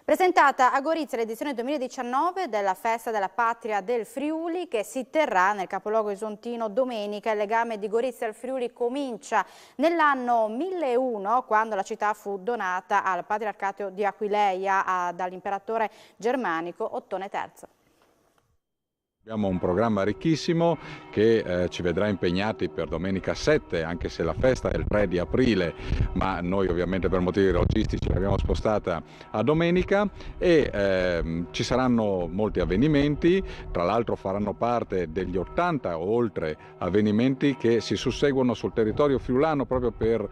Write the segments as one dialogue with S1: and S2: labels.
S1: Presentata a Gorizia l'edizione 2019 della Festa della Patria del Friuli, che si terrà nel capoluogo isontino domenica. Il legame di Gorizia al Friuli comincia nell'anno 1001, quando la città fu donata al patriarcato di Aquileia dall'imperatore germanico Ottone III.
S2: Abbiamo un programma ricchissimo che ci vedrà impegnati per domenica 7, anche se la festa è il 3 di aprile, ma noi ovviamente per motivi logistici l'abbiamo spostata a domenica e ci saranno molti avvenimenti. Tra l'altro faranno parte degli 80 o oltre avvenimenti che si susseguono sul territorio friulano proprio per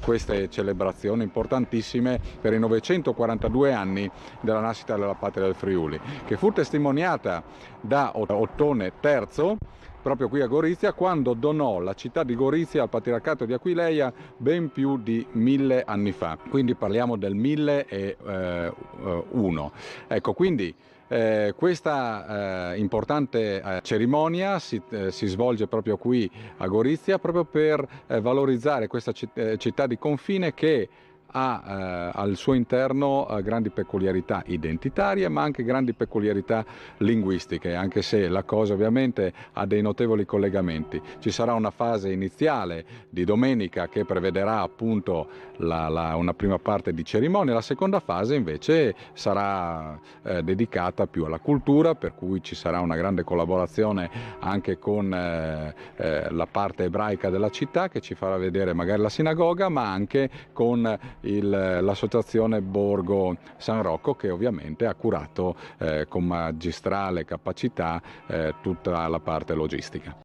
S2: queste celebrazioni importantissime per i 942 anni della nascita della Patria del Friuli, che fu testimoniata da Ottone III proprio qui a Gorizia, quando donò la città di Gorizia al patriarcato di Aquileia ben più di 1000 anni fa. Quindi parliamo del 1001. Ecco, quindi questa importante cerimonia si svolge proprio qui a Gorizia, proprio per valorizzare questa città di confine che ha al suo interno grandi peculiarità identitarie, ma anche grandi peculiarità linguistiche, anche se la cosa ovviamente ha dei notevoli collegamenti. Ci sarà una fase iniziale di domenica che prevederà appunto una prima parte di cerimonia, la seconda fase invece sarà dedicata più alla cultura, per cui ci sarà una grande collaborazione anche con la parte ebraica della città, che ci farà vedere magari la sinagoga, ma anche con l'associazione Borgo San Rocco, che ovviamente ha curato con magistrale capacità tutta la parte logistica.